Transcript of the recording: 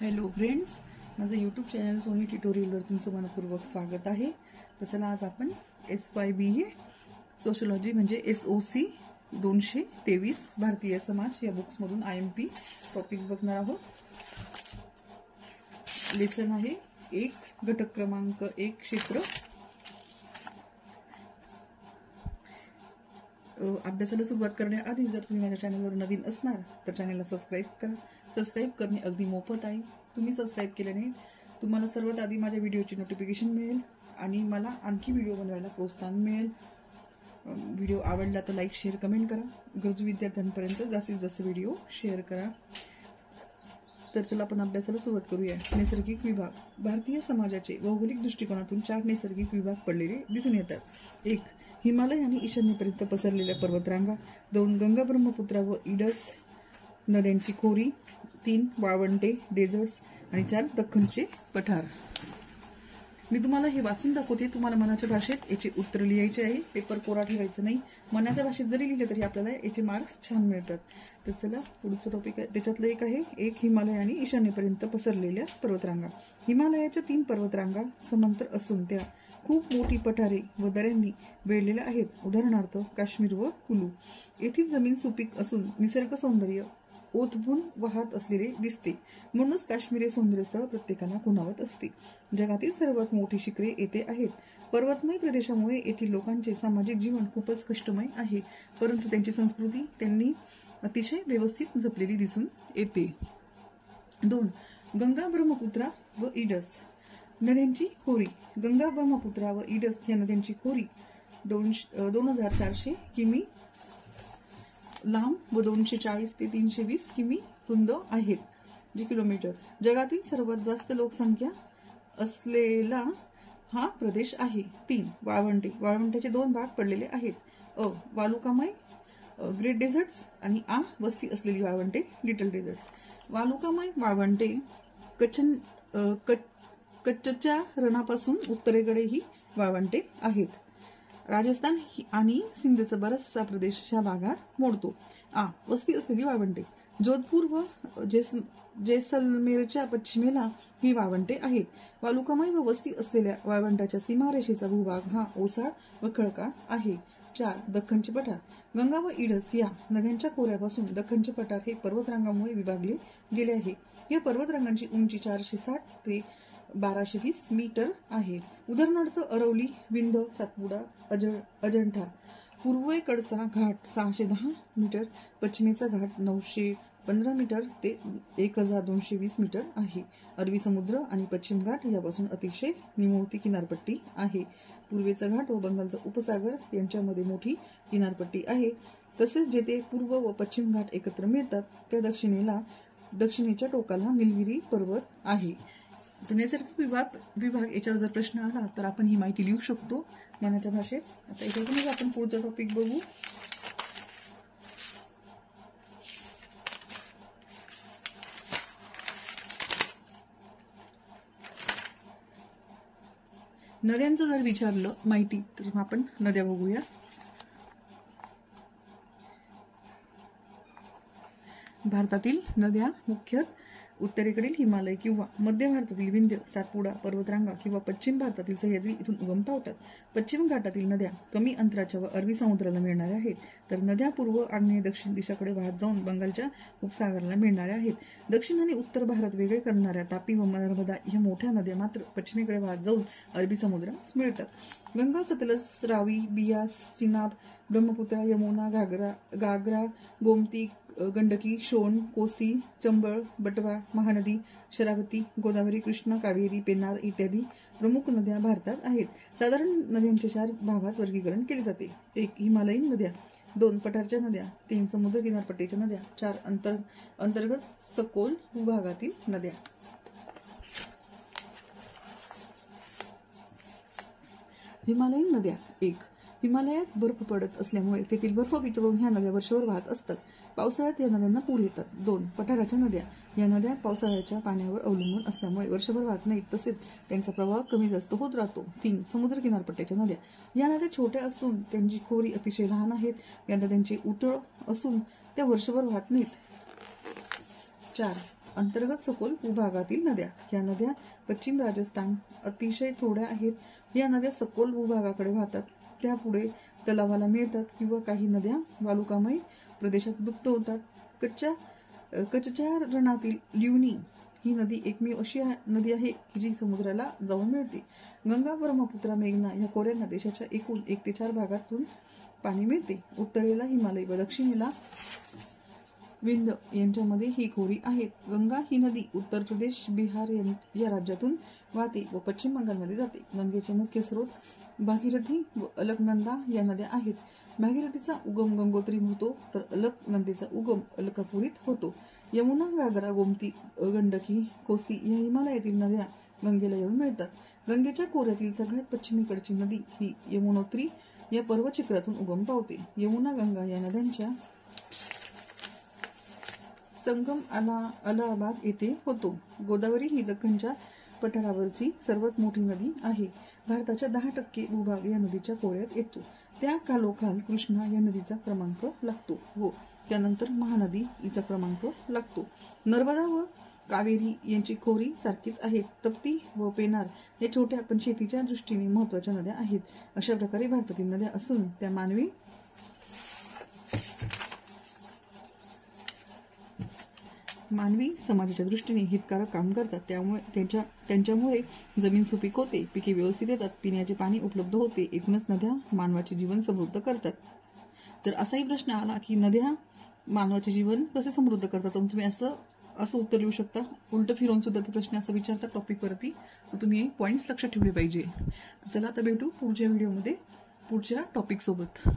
Hello friends, माझं YouTube channel Sony ट्युटोरियलवर तुमचं मनपूर्वक स्वागत आहे। तर चला आज आपण SYBA सोशियोलॉजी म्हणजे SOC 223 भारतीय समाज या बुक्समधून IMP टॉपिक्स बघणार आहोत। लेसन आहे 1 घटक क्रमांक 1 क्षेत्र। अभ्यासाला सुरुवात करण्याआधी जर तुम्ही माझ्या चॅनलवर नवीन असणार तर चॅनलला सबस्क्राइब करा। सबस्क्राइब करणे अगदी मोफत आहे। तुम्ही सबस्क्राइब केल्याने तुम्हाला सर्वात आधी माझ्या व्हिडिओची नोटिफिकेशन मिळेल आणि मला आणखी व्हिडिओ बनवायला प्रोत्साहन मिळेल। व्हिडिओ आवडला तर लाईक शेअर कमेंट करा। गरजू विद्यार्थ्यांपर्यंत जास्तीत जास्त व्हिडिओ शेअर करा। तर चला आपण अभ्यासाला सुरुवात करूया। नैसर्गिक विभाग। भारतीय समाजाचे भौगोलिक दृष्टिकोनातून 4 नैसर्गिक विभाग पडलेले दिसून येतात। 1 हिमालय आणि ईशान्येपर्यंत पसरलेल्या पर्वतरांगा। 2 गंगा ब्रह्मपुत्रा व इंडस नद्यांची खोरी। 3 वाळवंटे डेझर्ट्स आणि 4 दख्खनचे पठार। मी तुम्हाला हे वाचून दाखवते, तुम्हाला मनाच्या भाषेत याचे उत्तर लिहायचे आहे। पेपर कोरा ठेवायचं नाही। मनाच्या भाषेत जरी लिहिले तरी आपल्याला याचे मार्क्स छान मिळतात। तर चला पुढचं टॉपिक आहे, त्याच्यातलं एक आहे 1 हिमालय आणि ईशान्येपर्यंत पसरलेल्या पर्वतरांगा। हिमालयाच्या 3 पर्वतरांगा समांतर असून त्या खूप मोठी पठारे व दऱ्यांनी वेढलेल्या आहेत। उदाहरणार्थ काश्मीर व कुलू। येथील जमीन सुपीक असून निसर्ग सौंदर्य ओतबून वाहत असलेले दिसते, म्हणूनच काश्मीर हे सौंदर्यस्थळ प्रत्येकाला खुणावत असते। जगातील सर्वात मोठी शिखरे येथे आहेत। पर्वतमय प्रदेशामुळे येथील लोकांचे सामाजिक जीवन खूपच कष्टमय आहे, परंतु त्यांची संस्कृती त्यांनी अतिशय व्यवस्थित जपलेली दिसून येते। 2 गंगा ब्रह्मपुत्रा व इंडस नद्यांची खोरी। गंगा ब्रह्मपुत्रा व इंडस या नद्यांची खोरी 2400 किमी लांब व 240 ते 320 किमी रुंद आहेत, जी किलोमीटर। जगातील सर्वात जास्त लोकसंख्या असलेला हा प्रदेश आहे। 3 वाळवंटे। वाळवंटाचे 2 भाग पडलेले आहेत। वालुकामय ग्रेट डेझर्ट्स आणि वस्ती असलेली वाळवंटे लिटल डेझर्ट्स। वालुकामय वाळवंटे कच्छच्या रणापासून उत्तरेकडे ही वाळवंटे आहेत। राजस्थान आणि सिंधचा बराचसा प्रदेश ह्या भागात मोडतो। वस्ती असलेली वाळवंटे। जोधपूर व जैसलमेरच्या पश्चिमेला ही वाळवंटे आहेत। वालुकामय व वस्ती असलेल्या वाळवंटाच्या सीमारेषेचा भूभाग हा ओसाड व खडकाळ आहे। 4 दख्खनचे पठार। गंगा व इंडस या नद्यांच्या खोऱ्यापासून दख्खनचे पठार हे पर्वतरांगांमुळे विभागले गेले आहे। या पर्वतरांगांची उंची 460 ते 1220 मीटर आहे। उदाहरणार्थ अरवली, विंध्य, सातपुडा, अजंठा। पूर्वेकडचा घाट 610 मीटर, पश्चिमेचा घाट 915 मीटर ते 1220 मीटर आहे। अरबी समुद्र आणि पश्चिम घाट यापासून अतिशय निमुळती किनारपट्टी आहे। पूर्वेचा घाट व बंगालचा उपसागर यांच्यामध्ये मोठी किनारपट्टी आहे। तसेच जेथे पूर्व व पश्चिम घाट एकत्र मिळतात त्या दक्षिणेच्या टोकाला निलगिरी पर्वत आहे। नैसर्गिक विभाग याच्यावर जर प्रश्न आला तर आपण ही माहिती लिहू शकतो मनाच्या भाषेत। आता याच्यातूनच आपण पुढचा टॉपिक बघू। नद्यांचं जर विचारलं माहिती तर आपण नद्या बघूया। भारतातील नद्या मुख्यतः उत्तरेकडील हिमालय किंवा मध्य भारतातील विंध्य, सातपुडा पर्वतरांगा किंवा पश्चिम भारतातील सह्याद्री इथून उगम पावतात। पश्चिम घाटातील नद्या कमी अंतराच्या व अरबी समुद्राला मिळणाऱ्या आहेत, तर नद्या पूर्व, आग्नेय, दक्षिण दिशाकडे वाहत जाऊन बंगालच्या उपसागराला मिळणाऱ्या आहेत। दक्षिण आणि उत्तर भारत वेगळे करणाऱ्या तापी व नर्मदा ह्या मोठ्या नद्या मात्र पश्चिमेकडे वाहत जाऊन अरबी समुद्रास मिळतात। गंगा, सतलज, रावी, बियास, चिनाब, ब्रह्मपुत्रा, यमुना, घाघरा, गोमती, गंडकी, शोण, कोसी, चंबळ, बटवा, महानदी, शरावती, गोदावरी, कृष्णा, कावेरी, पेन्नार इत्यादी प्रमुख नद्या भारतात आहेत। साधारण नद्यांचे 4 भागात वर्गीकरण केले जाते। 1 हिमालयीन नद्या। 2 पठारच्या नद्या। 3 समुद्र किनारपट्टीच्या नद्या। 4 अंतर्गत सखोल भूभागातील नद्या। हिमालयीन नद्या। 1 हिमालयात बर्फ पडत असल्यामुळे तेथील बर्फ वितळून ह्या नद्या वर्षभर वाहत असतात। पावसाळ्यात या नद्यांना पूर येतात। 2 पठाराच्या नद्या। या नद्या पावसाळ्याच्या पाण्यावर अवलंबून असल्यामुळे वर्षभर वाहत नाहीत, तसेच त्यांचा प्रवाह कमी जास्त होत राहतो। 3 समुद्र किनारपट्टीच्या नद्या। या नद्या छोट्या असून त्यांची खोरी अतिशय लहान आहेत। या नद्यांचे उथळ असून त्या वर्षभर वाहत नाहीत। 4 अंतर्गत सखोल भूभागातील नद्या. या नद्या पश्चिम राजस्थान अतिशय थोड्या आहेत. या नद्या सखोल भूभागाकडे वाहतात, त्यापुढे तलावाला मिळतात किंवा काही नद्या वालुकामय प्रदेशात लुप्त होतात. कच्छच्या रणातील ल्युनी ही नदी एकमेव अशी नदी आहे की जी समुद्राला जाऊन मिळते. गंगा, ब्रह्मपुत्रा, मेघना या खोऱ्यांना देशाच्या एकूण 1 ते 4 भागातून पाणी मिळते. उत्तरेला हिमालय व दक्षिणेला विंध्य यांच्यामध्ये ही खोरी आहेत. गंगा ही नदी उत्तर प्रदेश, बिहार या राज्यातून वाहते व पश्चिम बंगालमध्ये जाते. गंगेचे मुख्य स्रोत भागीरथी व अलकनंदा या नद्या आहेत. भागीरथीचा उगम गंगोत्रीत होतो तर अलकनंदेचा उगम अलकापुरीत होतो. यमुना, घागरा, गोमती, गंडकी, कोसी या हिमालयातील नद्या गंगेला येऊन मिळतात. गंगेच्या खोऱ्यातील सगळ्यात पश्चिमेकडची नदी ही यमुनोत्री या पर्वत शिखरातून उगम पावते. यमुना, गंगा या नद्यांच्या संगम अलाहाबाद येथे होतो. गोदावरी ही दख्खनच्या पठारावरची सर्वात मोठी नदी आहे. भारताच्या 10% भूभाग या नदीच्या खोऱ्यात येतो. त्या खालोखाल कृष्णा या नदीचा क्रमांक लागतो व त्यानंतर महानदी हिचा क्रमांक लागतो. नर्मदा व कावेरी यांची खोरी सारखीच आहेत. तप्ती व पेनार या छोट्या पण शेतीच्या दृष्टीने महत्वाच्या नद्या आहेत. अशा प्रकारे भारतातील नद्या असून त्या मानवी समाजाच्या दृष्टीने हितकारक काम करतात. त्यामुळे त्यांच्यामुळे जमीन सुपीक होते, पिके व्यवस्थित येतात, पिण्याचे पाणी उपलब्ध होते. एकूणच नद्या मानवाचे जीवन समृद्ध करतात. तर असाही प्रश्न आला की नद्या मानवाचे जीवन कसे समृद्ध करतात, तर तुम्ही असं उत्तर लिहू शकता. उलट फिरवून सुद्धा ते प्रश्न असं विचारतात टॉपिकवरती, तर तुम्ही पॉईंट्स लक्षात ठेवले पाहिजे. चला आता भेटू पुढच्या व्हिडिओमध्ये पुढच्या टॉपिक सोबत.